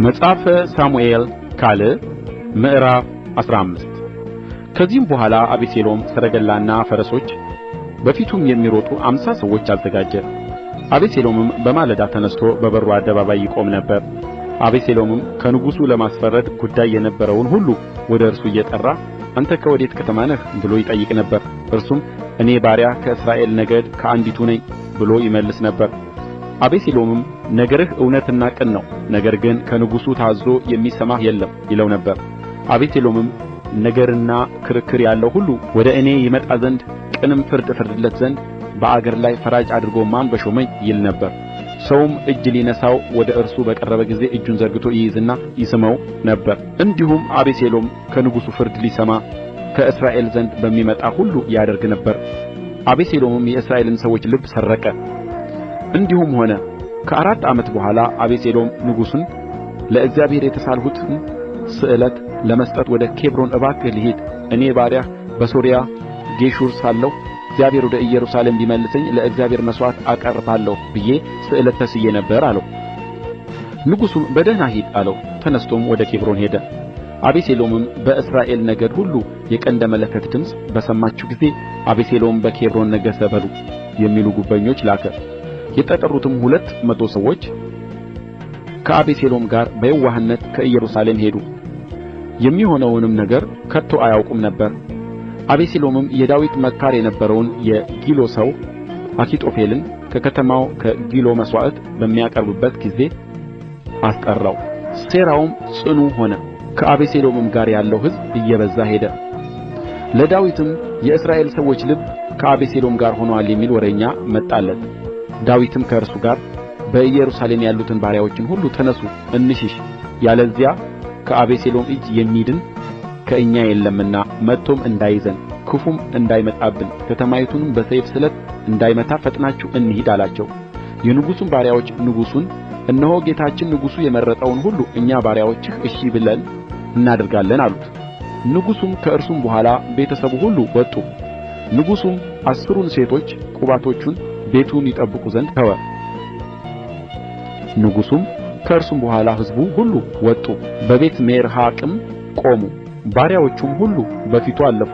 መጽሐፈ ሳሙኤል ካል ምዕራፍ 15 ከዚህም በኋላ አቤሴሎም ሰረገላና ፈረሶች በፊቱም የሚሮጡ 50 ሰዎች አዘጋጀ። አቤሴሎምም በማለዳ ተነስቶ በበሩ አደባባይ ይቆም ነበር። አቤሴሎምም ከንጉሡ ለማስፈረድ ጉዳይ የነበረውን ሁሉ ወደ እርሱ እየጠራ አንተ ከወዴት ከተማ ነህ ብሎ ይጠይቅ ነበር። እርሱም እኔ ባሪያህ ከእስራኤል ነገድ ከአንዲቱ ነኝ ብሎ ይመልስ ነበር። አቤሴሎምም ነገርህ እውነትና ቅን ነው፣ ነገር ግን ከንጉሡ ታዝዞ የሚሰማህ የለም ይለው ነበር። አቤሴሎምም ነገርና ክርክር ያለው ሁሉ ወደ እኔ ይመጣ ዘንድ ቅንም ፍርድ እፈርድለት ዘንድ በአገር ላይ ፈራጅ አድርጎ ማን በሾመኝ ይል ነበር። ሰውም እጅ ሊነሣው ወደ እርሱ በቀረበ ጊዜ እጁን ዘርግቶ ይይዝና ይስመው ነበር። እንዲሁም አቤሴሎም ከንጉሡ ፍርድ ሊሰማ ከእስራኤል ዘንድ በሚመጣ ሁሉ ያደርግ ነበር። አቤሴሎምም የእስራኤልን ሰዎች ልብ ሰረቀ። እንዲሁም ሆነ። ከ4 ዓመት በኋላ አቤሴሎም ንጉሡን ለእግዚአብሔር የተሳልሁትን ስእለት ለመስጠት ወደ ኬብሮን እባክህ ልሂድ፣ እኔ ባሪያህ በሶርያ ጌሹር ሳለሁ እግዚአብሔር ወደ ኢየሩሳሌም ቢመልሰኝ ለእግዚአብሔር መሥዋዕት አቀርባለሁ ብዬ ስእለት ተስዬ ነበር አለው። ንጉሡም በደኅና ሂድ አለው። ተነሥቶም ወደ ኬብሮን ሄደ። አቤሴሎምም በእስራኤል ነገድ ሁሉ የቀንደ መለከት ድምፅ በሰማችሁ ጊዜ አቤሴሎም በኬብሮን ነገሠ በሉ የሚሉ ጉበኞች ላከ። የተጠሩትም 200 ሰዎች ከአቤሴሎም ጋር በየዋህነት ከኢየሩሳሌም ሄዱ። የሚሆነውንም ነገር ከቶ አያውቁም ነበር። አቤሴሎምም የዳዊት መካር የነበረውን የጊሎ ሰው አኪጦፌልን ከከተማው ከጊሎ መሥዋዕት በሚያቀርብበት ጊዜ አስጠራው። ሴራውም ጽኑ ሆነ። ከአቤሴሎምም ጋር ያለው ሕዝብ እየበዛ ሄደ። ለዳዊትም የእስራኤል ሰዎች ልብ ከአቤሴሎም ጋር ሆኖአል የሚል ወሬኛ መጣለት። ዳዊትም ከእርሱ ጋር በኢየሩሳሌም ያሉትን ባሪያዎችን ሁሉ ተነሱ እንሽሽ፣ ያለዚያ ከአቤሴሎም እጅ የሚድን ከእኛ የለምና መጥቶም እንዳይዘን ክፉም እንዳይመጣብን ከተማይቱንም በሰይፍ ስለት እንዳይመታ ፈጥናችሁ እንሂድ አላቸው። የንጉሡም ባሪያዎች ንጉሡን እነሆ ጌታችን ንጉሡ የመረጠውን ሁሉ እኛ ባሪያዎችህ እሺ ብለን እናደርጋለን አሉት። ንጉሡም ከእርሱም በኋላ ቤተሰቡ ሁሉ ወጡ። ንጉሡም 10 ሴቶች ቁባቶቹን ቤቱን ይጠብቁ ዘንድ ተወ። ንጉሡም ከእርሱም በኋላ ሕዝቡ ሁሉ ወጡ፣ በቤት ሜርሐቅም ቆሙ። ባሪያዎቹም ሁሉ በፊቱ አለፉ።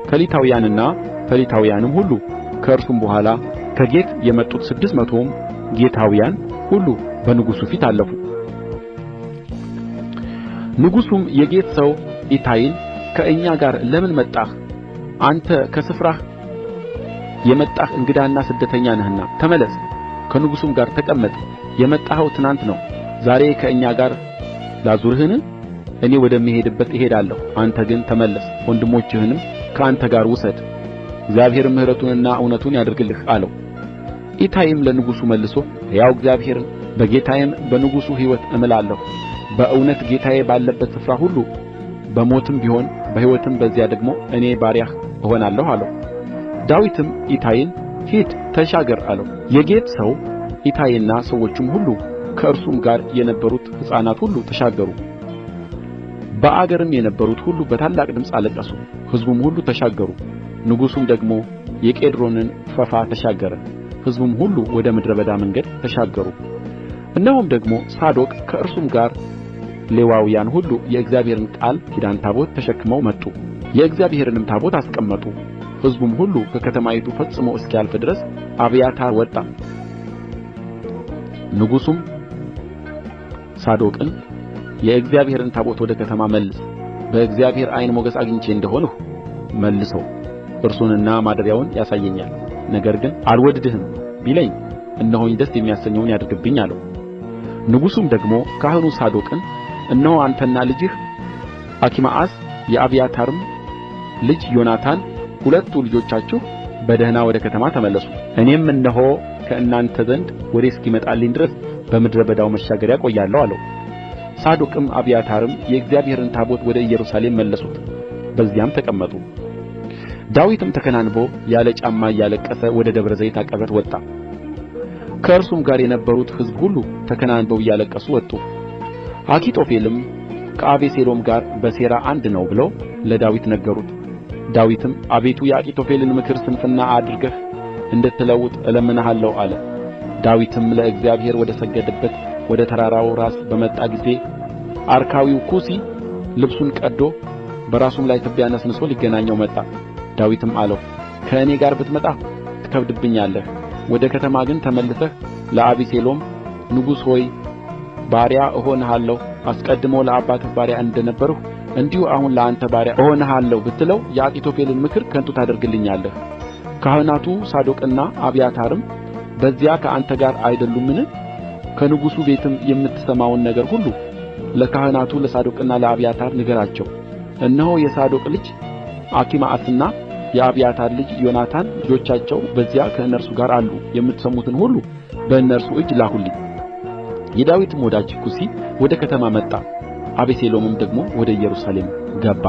ከሊታውያንና ፈሊታውያንም ሁሉ ከእርሱም በኋላ ከጌት የመጡት 600ም ጌታውያን ሁሉ በንጉሡ ፊት አለፉ። ንጉሡም የጌት ሰው ኢታይን ከእኛ ጋር ለምን መጣህ? አንተ ከስፍራህ የመጣህ እንግዳና ስደተኛ ነህና ተመለስ፣ ከንጉሡም ጋር ተቀመጥ። የመጣኸው ትናንት ነው፣ ዛሬ ከእኛ ጋር ላዙርህን? እኔ ወደምሄድበት እሄዳለሁ፣ አንተ ግን ተመለስ፣ ወንድሞችህንም ከአንተ ጋር ውሰድ፣ እግዚአብሔር ምሕረቱንና እውነቱን ያድርግልህ አለው። ኢታይም ለንጉሡ መልሶ ሕያው እግዚአብሔርን በጌታዬም በንጉሡ ሕይወት እምላለሁ፣ በእውነት ጌታዬ ባለበት ስፍራ ሁሉ በሞትም ቢሆን በሕይወትም በዚያ ደግሞ እኔ ባሪያህ እሆናለሁ አለው። ዳዊትም ኢታይን ሂድ ተሻገር አለው። የጌት ሰው ኢታይና ሰዎቹም ሁሉ ከእርሱም ጋር የነበሩት ሕፃናት ሁሉ ተሻገሩ። በአገርም የነበሩት ሁሉ በታላቅ ድምፅ አለቀሱ። ሕዝቡም ሁሉ ተሻገሩ። ንጉሡም ደግሞ የቄድሮንን ፈፋ ተሻገረ። ሕዝቡም ሁሉ ወደ ምድረ በዳ መንገድ ተሻገሩ። እነሆም ደግሞ ሳዶቅ ከእርሱም ጋር ሌዋውያን ሁሉ የእግዚአብሔርን ቃል ኪዳን ታቦት ተሸክመው መጡ። የእግዚአብሔርንም ታቦት አስቀመጡ። ሕዝቡም ሁሉ ከከተማይቱ ፈጽሞ እስኪያልፍ ድረስ አብያታር ወጣ። ንጉሡም ሳዶቅን የእግዚአብሔርን ታቦት ወደ ከተማ መልስ፣ በእግዚአብሔር ዓይን ሞገስ አግኝቼ እንደሆንሁ መልሰው፣ እርሱንና ማደሪያውን ያሳየኛል። ነገር ግን አልወድድህም ቢለኝ እነሆኝ ደስ የሚያሰኘውን ያድርግብኝ አለው። ንጉሡም ደግሞ ካህኑ ሳዶቅን እነሆ አንተና ልጅህ አኪማአስ የአብያታርም ልጅ ዮናታን 2 ልጆቻችሁ በደህና ወደ ከተማ ተመለሱ፣ እኔም እነሆ ከእናንተ ዘንድ ወሬ እስኪመጣልኝ ድረስ በምድረ በዳው መሻገሪያ ቆያለሁ አለው። ሳዶቅም አብያታርም የእግዚአብሔርን ታቦት ወደ ኢየሩሳሌም መለሱት፣ በዚያም ተቀመጡ። ዳዊትም ተከናንቦ ያለ ጫማ እያለቀሰ ወደ ደብረ ዘይት አቀበት ወጣ። ከእርሱም ጋር የነበሩት ሕዝብ ሁሉ ተከናንበው እያለቀሱ ወጡ። አኪጦፌልም ከአቤሴሎም ጋር በሴራ አንድ ነው ብለው ለዳዊት ነገሩት። ዳዊትም አቤቱ የአኪጦፌልን ምክር ስንፍና አድርገህ እንድትለውጥ እለምንሃለሁ አለ። ዳዊትም ለእግዚአብሔር ወደ ሰገደበት ወደ ተራራው ራስ በመጣ ጊዜ አርካዊው ኩሲ ልብሱን ቀድዶ በራሱም ላይ ትቢያ ነስንሶ ሊገናኘው መጣ። ዳዊትም አለው ከእኔ ጋር ብትመጣ ትከብድብኛለህ፣ ወደ ከተማ ግን ተመልሰህ ለአቤሴሎም ንጉሥ ሆይ ባሪያ እሆንሃለሁ፣ አስቀድሞ ለአባትህ ባሪያ እንደነበርሁ እንዲሁ አሁን ለአንተ ባሪያ እሆንሃለሁ ብትለው የአኪጦፌልን ምክር ከንቱ ታደርግልኛለህ። ካህናቱ ሳዶቅና አብያታርም በዚያ ከአንተ ጋር አይደሉምን? ከንጉሡ ቤትም የምትሰማውን ነገር ሁሉ ለካህናቱ ለሳዶቅና ለአብያታር ንገራቸው። እነሆ የሳዶቅ ልጅ አኪማአስና የአብያታር ልጅ ዮናታን ልጆቻቸው በዚያ ከእነርሱ ጋር አሉ። የምትሰሙትን ሁሉ በእነርሱ እጅ ላኩልኝ። የዳዊትም ወዳጅ ኩሲ ወደ ከተማ መጣ። አቤሴሎምም ደግሞ ወደ ኢየሩሳሌም ገባ።